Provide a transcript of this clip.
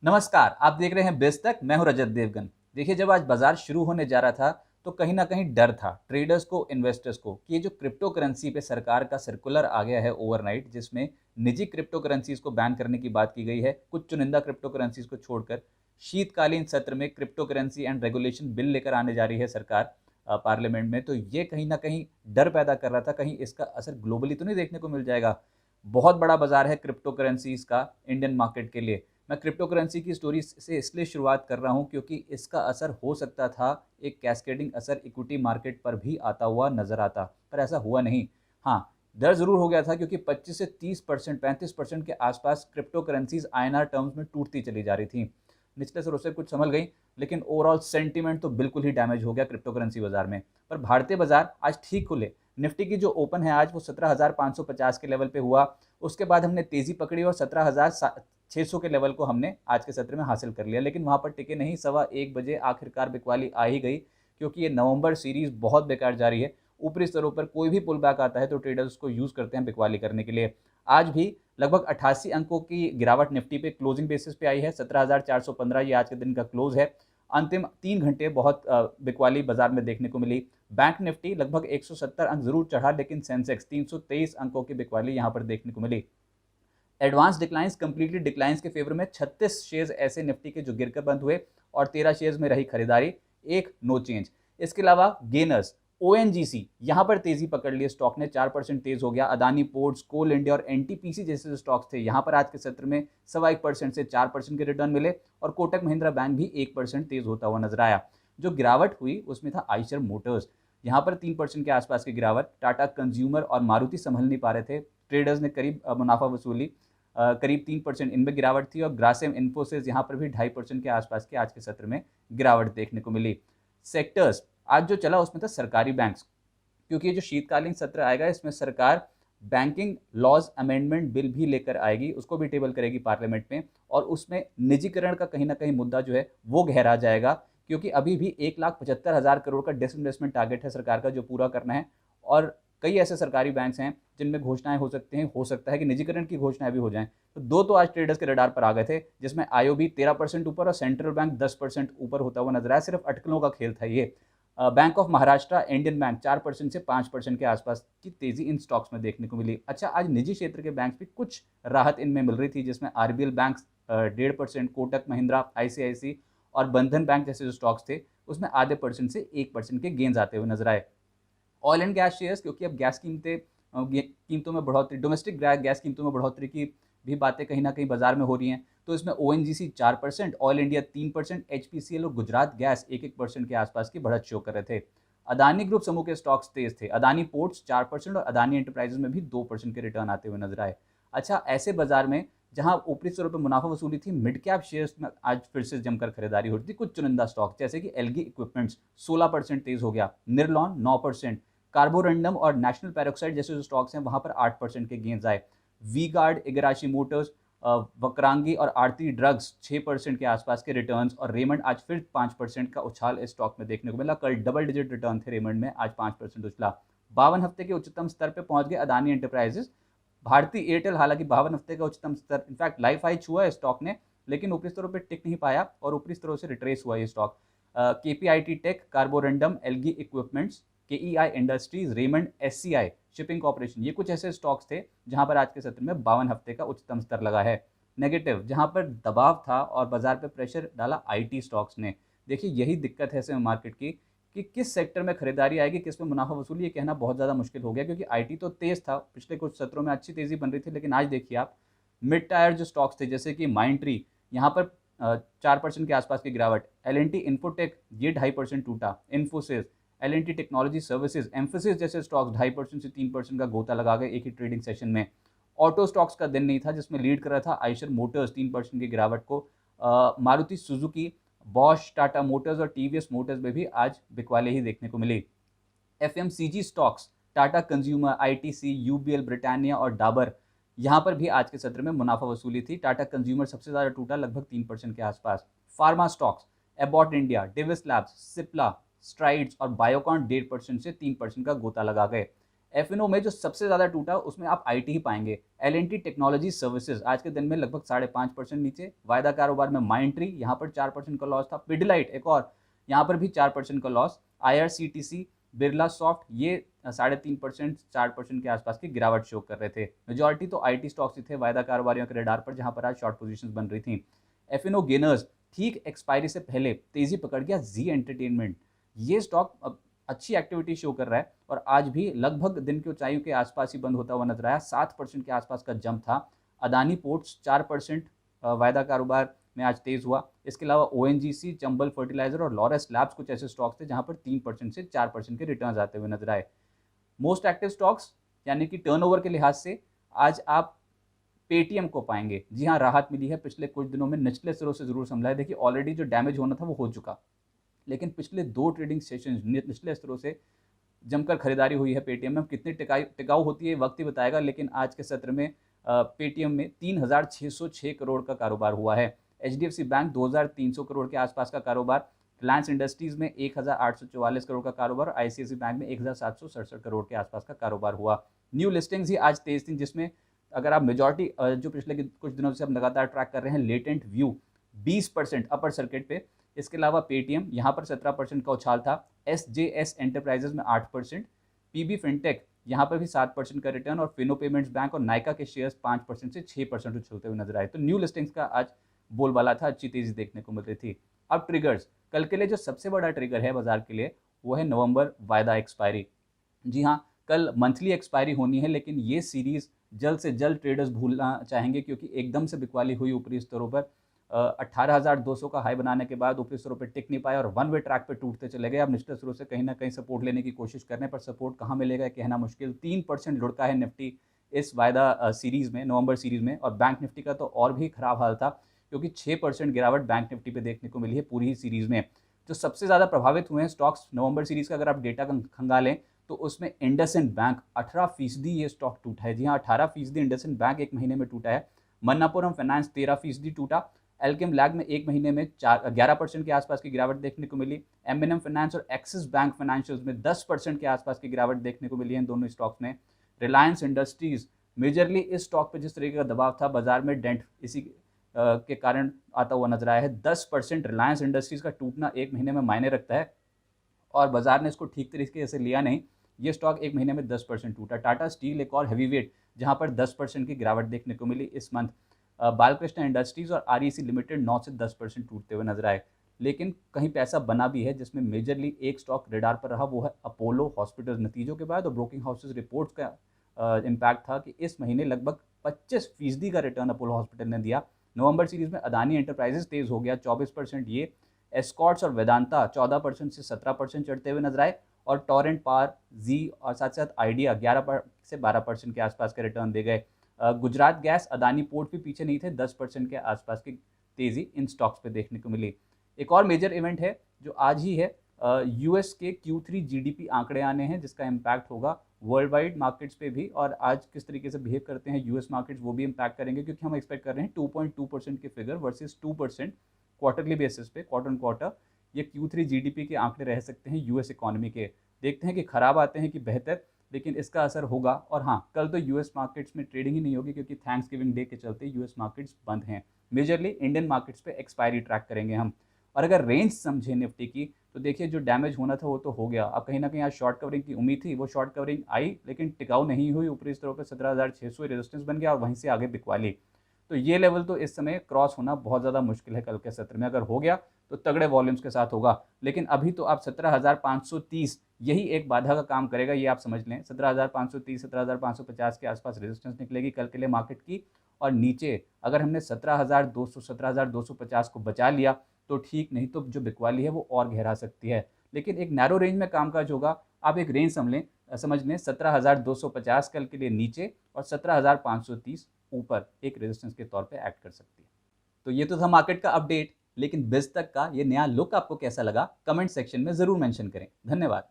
नमस्कार, आप देख रहे हैं बेस तक। मैं हूं रजत देवगन। देखिए, जब आज बाजार शुरू होने जा रहा था तो कहीं ना कहीं डर था ट्रेडर्स को, इन्वेस्टर्स को, कि ये जो क्रिप्टो करेंसी पे सरकार का सर्कुलर आ गया है ओवरनाइट, जिसमें निजी क्रिप्टो करेंसीज को बैन करने की बात की गई है, कुछ चुनिंदा क्रिप्टो करेंसीज को छोड़कर। शीतकालीन सत्र में crypto currency and regulation bill लेकर आने जा रही है सरकार पार्लियामेंट में। तो ये कहीं ना कहीं डर पैदा कर रहा था, कहीं इसका असर ग्लोबली तो नहीं देखने को मिल जाएगा। बहुत बड़ा बाजार है क्रिप्टो करेंसीज का इंडियन मार्केट के लिए। मैं क्रिप्टो करेंसी की स्टोरी से इसलिए शुरुआत कर रहा हूं क्योंकि इसका असर हो सकता था, एक कैस्केडिंग असर इक्विटी मार्केट पर भी आता हुआ नजर आता, पर ऐसा हुआ नहीं। हाँ, डर जरूर हो गया था क्योंकि 25 से 30%, 35% के आसपास क्रिप्टो करेंसीज आईएनआर टर्म्स में टूटती चली जा रही थी। निचले स्रोत से कुछ संभल गई, लेकिन ओवरऑल सेंटीमेंट तो बिल्कुल ही डैमेज हो गया क्रिप्टो करेंसी बाजार में। पर भारतीय बाजार आज ठीक खुले। निफ्टी की जो ओपन है आज, वो 17,550 के लेवल पे हुआ। उसके बाद हमने तेजी पकड़ी और 17,600 के लेवल को हमने आज के सत्र में हासिल कर लिया, लेकिन वहां पर टिके नहीं। 1:15 आखिरकार बिकवाली आ ही गई, क्योंकि ये नवंबर सीरीज बहुत बेकार जा रही है। ऊपरी स्तरों पर कोई भी पुल बैक आता है तो ट्रेडर्स उसको यूज करते हैं बिकवाली करने के लिए। आज भी लगभग 88 अंकों की गिरावट निफ्टी पे क्लोजिंग बेसिस पे आई है। 17,415 ये आज के दिन का क्लोज है। अंतिम 3 घंटे बहुत बिकवाली बाजार में देखने को मिली। बैंक निफ्टी लगभग 170 अंक जरूर चढ़ा, लेकिन सेंसेक्स 323 अंकों की बिकवाली यहां पर देखने को मिली। एडवांस डिक्लाइंस, कंप्लीटली डिक्लाइंस के फेवर में 36 शेयर्स ऐसे निफ्टी के जो गिरकर बंद हुए और 13 शेयर्स में रही खरीदारी, एक नो चेंज। इसके अलावा गेनर्स ओएनजीसी, यहां पर तेजी पकड़ ली स्टॉक ने, 4% तेज हो गया। अदानी पोर्ट्स, कोल इंडिया और एनटीपीसी जैसे जो स्टॉक्स थे, यहां पर आज के सत्र में 1.25% से 4% के रिटर्न मिले और कोटक महिंद्रा बैंक भी 1% तेज होता हुआ नजर आया। जो गिरावट हुई उसमें था आइशर मोटर्स, यहां पर 3% के आसपास की गिरावट। टाटा कंज्यूमर और मारुति संभल नहीं पा रहे थे, ट्रेडर्स ने करीब मुनाफा वसूली, करीब 3% इनमें गिरावट थी। और ग्रासिम, इन्फोसिस, यहाँ पर भी 2.5% के आसपास के आज के सत्र में गिरावट देखने को मिली। सेक्टर्स आज जो चला उसमें था सरकारी बैंक्स, क्योंकि ये जो शीतकालीन सत्र आएगा इसमें सरकार बैंकिंग लॉज अमेंडमेंट बिल भी लेकर आएगी, उसको भी टेबल करेगी पार्लियामेंट में। और उसमें निजीकरण का कहीं ना कहीं मुद्दा जो है वो गहरा जाएगा, क्योंकि अभी भी 1,75,000 करोड़ का डिसइन्वेस्टमेंट टारगेट है सरकार का जो पूरा करना है। और कई ऐसे सरकारी बैंक्स हैं जिनमें घोषणाएं हो सकते हैं, हो सकता है कि निजीकरण की घोषणाएं भी हो जाएं। तो दो तो आज ट्रेडर्स के रडार पर आ गए थे, जिसमें आईओबी 13% ऊपर और सेंट्रल बैंक 10% ऊपर होता हुआ नजर आया। सिर्फ अटकलों का खेल था ये। Bank of Maharashtra, Indian bank 4% से 5% के आसपास की तेजी इन स्टॉक्स में देखने को मिली। अच्छा, आज निजी क्षेत्र के बैंक भी कुछ राहत इनमें मिल रही थी, जिसमें RBL bank 1.5%, Kotak Mahindra, ICICI और बंधन बैंक जैसे जो स्टॉक्स थे उसमें आधे परसेंट से 1% के गेंस आते हुए नजर आए। ऑयल एंड गैस शेयर्स, क्योंकि अब गैस कीमतों में बढ़ोतरी, डोमेस्टिक गैस कीमतों में बढ़ोतरी की भी बातें कहीं ना कहीं बाजार में हो रही हैं, तो इसमें ओएनजीसी 4%, ऑयल इंडिया 3%, एचपीसीएल और गुजरात गैस 1-1% के आसपास की बढ़त शो कर रहे थे। अदानी ग्रुप समूह के स्टॉक्स तेज थे। अदानी पोर्ट्स 4% और अदानी एंटरप्राइजेज में भी 2% के रिटर्न आते हुए नजर आए। अच्छा, ऐसे बाजार में जहां ऊपरी स्तरों पर मुनाफा वसूली थी, मिड कैप शेयर्स में आज फिर से जमकर खरीदारी हो रही थी। कुछ चुनिंदा स्टॉक जैसे कि एलगी इक्विपमेंट्स 16% तेज हो गया, निर्लॉन 9%, कार्बोरंडम और नेशनल पैरोक्साइड जैसे जो स्टॉक्स हैं वहां पर 8% के गेंस आए। वी गार्ड, इगराशी मोटर्स, वक्रांगी और आरती ड्रग्स 6% के आसपास के रिटर्न्स। और रेमंड आज फिर 5% का उछाल इस स्टॉक में देखने को मिला। कल डबल डिजिट रिटर्न थे रेमंड में, आज 5% उछला। 52 हफ्ते के उच्चतम स्तर पर पहुंच गए अदानी एंटरप्राइजेस। भारतीय एयरटेल हालांकि 52 हफ्ते का उच्चतम स्तर, इनफैक्ट लाइफ हाई छुआ है स्टॉक ने, लेकिन ऊपरी स्तरों पर टिक नहीं पाया और ऊपरी स्तरों से रिट्रेस हुआ ये stock. KPIT tech, Carborundum, Elgi equipments, KEI industries, Raymond, SCI shipping corporation, ये कुछ ऐसे स्टॉक्स थे जहां पर आज के सत्र में 52 हफ्ते का उच्चतम स्तर लगा है। नेगेटिव जहां पर दबाव था और बाजार पर प्रेशर डाला आईटी स्टॉक्स ने। देखिए, यही दिक्कत है ऐसे मार्केट की कि किस सेक्टर में खरीदारी आएगी, किस में मुनाफा वसूली, ये कहना बहुत ज़्यादा मुश्किल हो गया। क्योंकि आईटी तो तेज था, पिछले कुछ सत्रों में अच्छी तेजी बन रही थी, लेकिन आज देखिए आप, मिड टायर जो स्टॉक्स थे जैसे कि माइंट्री, यहाँ पर 4% के आसपास की गिरावट। एल&टी इन्फोटेक, ये 2.5% टूटा। Infosys, L&T technology services, emphasis जैसे स्टॉक्स 2.5% से 3% का गोता लगा गए एक ही ट्रेडिंग सेशन में। ऑटो स्टॉक्स का दिन नहीं था, जिसमें लीड कर रहा था आइशर मोटर्स 3% की गिरावट को। Maruti Suzuki, Bosch, Tata Motors और टीवीएस मोटर्स में भी आज बिकवाले ही देखने को मिली। FMCG stocks, Tata Consumer, ITC, UBL, Britannia और डाबर, यहां पर भी आज के सत्र में मुनाफा वसूली थी। टाटा कंज्यूमर सबसे ज्यादा टूटा, लगभग 3% के आसपास। Pharma stocks, Abbott India, Divi's labs, Cipla, Strides और बायोकॉन 1.5% से 3% का गोता लगा गए। F&O में जो सबसे ज़्यादा टूटा उसमें आप IT ही पाएंगे। L&T टेक्नोलॉजी सर्विसेज आज के दिन में लगभग 5.5% नीचे। वायदा कारोबार में माइंट्री यहाँ पर 4% का लॉस था। पिडिलाइट एक और यहाँ पर भी 4% का लॉस। IRCTC, बिरला सॉफ्ट ये 3.5% 4% के आसपास की गिरावट शो कर रहे थे। मेजॉरिटी तो IT स्टॉक्स ही थे वायदा कारोबारियों के रेडार पर, जहां पर आज शॉर्ट पोजीशंस बन रही थी। F&O गेनर्स ठीक एक्सपायरी से पहले तेजी पकड़ गया जी एंटरटेनमेंट। ये स्टॉक अब अच्छी एक्टिविटी शो कर रहा है और आज भी लगभग दिन की ऊंचाइयों के आसपास ही बंद होता हुआ नजर आया। 7% के आसपास का जंप था। अदानी पोर्ट्स 4% वायदा कारोबार में आज तेज हुआ। इसके अलावा ONGC, चंबल फर्टिलाइजर और लॉरेस लैब्स कुछ ऐसे स्टॉक्स थे जहां पर 3% से 4% के रिटर्न आते हुए नजर आए। मोस्ट एक्टिव स्टॉक्स यानी कि टर्नओवर के लिहाज से आज आप पेटीएम को पाएंगे। जी हाँ, राहत मिली है। पिछले कुछ दिनों में निचले स्तरों से जरूर संभला है। देखिए ऑलरेडी जो डैमेज होना था वो हो चुका, लेकिन पिछले 2 ट्रेडिंग सेशन निचले स्तरों से जमकर खरीदारी हुई है पेटीएम में। कितनी टिकाऊ होती है वक्त ही बताएगा, लेकिन आज के सत्र में पेटीएम में 3,606 करोड़ का कारोबार हुआ है। HDFC बैंक 2,300 करोड़ के आसपास का कारोबार, रिलायंस इंडस्ट्रीज में 1,844 करोड़ का कारोबार, ICICI बैंक में 1,767 करोड़ के आसपास का कारोबार हुआ। न्यू लिस्टिंग्स ही आज तेज थी, जिसमें अगर आप मेजॉरिटी जो पिछले कुछ दिनों से हम लगातार ट्रैक कर रहे हैं, लेटेंट व्यू 20% अपर सर्किट पे। इसके अलावा पेटीएम यहाँ पर 17% का उछाल था। SJS एंटरप्राइजेज में 8%, PB फिनटेक यहाँ पर भी 7% का रिटर्न, और फिनो पेमेंट्स बैंक और नाइका के शेयर्स 5% से 6% उछलते हुए नजर आए। तो न्यू लिस्टिंग्स का आज बोलबाला था, अच्छी तेजी देखने को मिल रही थी। अब ट्रिगर्स, कल के लिए जो सबसे बड़ा ट्रिगर है बाजार के लिए वो है नवंबर वायदा एक्सपायरी। जी हाँ, कल मंथली एक्सपायरी होनी है, लेकिन ये सीरीज जल्द से जल्द ट्रेडर्स भूलना चाहेंगे, क्योंकि एकदम से बिकवाली हुई ऊपरी स्तरों पर। 18,200 का हाई बनाने के बाद ऊपरी स्तरों पर टिक नहीं पाए और वन वे ट्रैक पे टूटते चले गए। अब निचले स्तरों से कहीं ना कहीं सपोर्ट लेने की कोशिश करने पर सपोर्ट कहाँ मिलेगा कहना मुश्किल। 3% लुढ़का है निफ्टी इस वायदा सीरीज में, नवंबर सीरीज में। और बैंक निफ्टी का तो और भी खराब हाल था, क्योंकि 6% गिरावट बैंक निफ्टी पे देखने को मिली है पूरी ही सीरीज में। जो सबसे ज़्यादा प्रभावित हुए हैं स्टॉक्स नवंबर सीरीज का अगर आप डेटा खंगालें तो उसमें इंडसइंड बैंक 18% ये स्टॉक टूटा है। जी हाँ, 18% इंडसइंड बैंक एक महीने में टूटा है। मन्नापुरम फाइनेंस 13% टूटा। एल्केम लैग में एक महीने में 11% के आसपास की गिरावट देखने को मिली। M&M फाइनेंस और एक्सिस बैंक फाइनेंशियल्स में 10% के आसपास की गिरावट देखने को मिली है इन दोनों स्टॉक्स में। रिलायंस इंडस्ट्रीज मेजरली इस स्टॉक पर जिस तरीके का दबाव था बाजार में, डेंट इसी के कारण आता हुआ नजर आया है। 10% रिलायंस इंडस्ट्रीज का टूटना एक महीने में मायने रखता है और बाजार ने इसको ठीक तरीके से लिया नहीं। ये स्टॉक एक महीने में 10% टूटा। टाटा स्टील एक और हैवी वेट जहां पर 10% की गिरावट देखने को मिली इस मंथ। बालकृष्ण इंडस्ट्रीज और REC लिमिटेड 9 से 10% टूटते हुए नजर आए। लेकिन कहीं पैसा बना भी है, जिसमें मेजरली एक स्टॉक रेडार पर रहा, वो है अपोलो हॉस्पिटल। नतीजों के बाद और ब्रोकिंग हाउसेज रिपोर्ट्स का इम्पैक्ट था कि इस महीने लगभग 25% का रिटर्न अपोलो हॉस्पिटल ने दिया। नवंबर सीरीज में अदानी एंटरप्राइजेज तेज हो गया 24%। ये एस्कॉर्ट्स और वेदांता 14% से 17% चढ़ते हुए नजर आए। और टॉरेंट पावर, जी और साथ साथ आइडिया 11 से 12% के आसपास के रिटर्न दे गए। गुजरात गैस, अदानी पोर्ट भी पीछे नहीं थे। 10% के आसपास की तेजी इन स्टॉक्स पे देखने को मिली। एक और मेजर इवेंट है जो आज ही है, US के Q3 GDP आंकड़े आने हैं, जिसका इम्पैक्ट होगा वर्ल्ड वाइड मार्केट्स पे भी। और आज किस तरीके से बिहेव करते हैं US मार्केट्स वो भी इम्पैक्ट करेंगे, क्योंकि हम एक्सपेक्ट कर रहे हैं 2.2% के फिगर वर्सेस 2% क्वार्टरली बेसिस पे, क्वार्टर ऑन क्वार्टर। ये Q3 GDP के आंकड़े रह सकते हैं US इकोनॉमी के। देखते हैं कि खराब आते हैं कि बेहतर, लेकिन इसका असर होगा। और हाँ, कल तो US मार्केट्स में ट्रेडिंग ही नहीं होगी, क्योंकि थैंक्स गिविंग डे के चलते US मार्केट्स बंद हैं। मेजरली इंडियन मार्केट्स पे एक्सपायरी ट्रैक करेंगे हम। और अगर रेंज समझे निफ्टी की, तो देखिए जो डैमेज होना था वो तो हो गया। अब कहीं ना कहीं आज शॉर्ट कवरिंग की उम्मीद थी, वो शॉर्ट कवरिंग आई लेकिन टिकाऊ नहीं हुई। ऊपरी स्तरों पर 17,600 रेजिस्टेंस बन गया और वहीं से आगे बिकवाली। तो ये लेवल तो इस समय क्रॉस होना बहुत ज़्यादा मुश्किल है कल के सत्र में। अगर हो गया तो तगड़े वॉल्यूम्स के साथ होगा, लेकिन अभी तो आप 17,530 यही एक बाधा का काम करेगा, ये आप समझ लें। 17,530 17,550 के आसपास रेजिस्टेंस निकलेगी कल के लिए मार्केट की। और नीचे अगर हमने 17,200 17,250 को बचा लिया तो ठीक, नहीं तो जो बिकवाली है वो और गहरा सकती है। लेकिन एक नैरो रेंज में कामकाज होगा। आप एक रेंज समझ लें 17,250 कल के लिए नीचे और 17,530 ऊपर एक रेजिस्टेंस के तौर पे एक्ट कर सकती है। तो ये तो था मार्केट का अपडेट, लेकिन बिज तक का ये नया लुक आपको कैसा लगा कमेंट सेक्शन में ज़रूर मेंशन करें। धन्यवाद।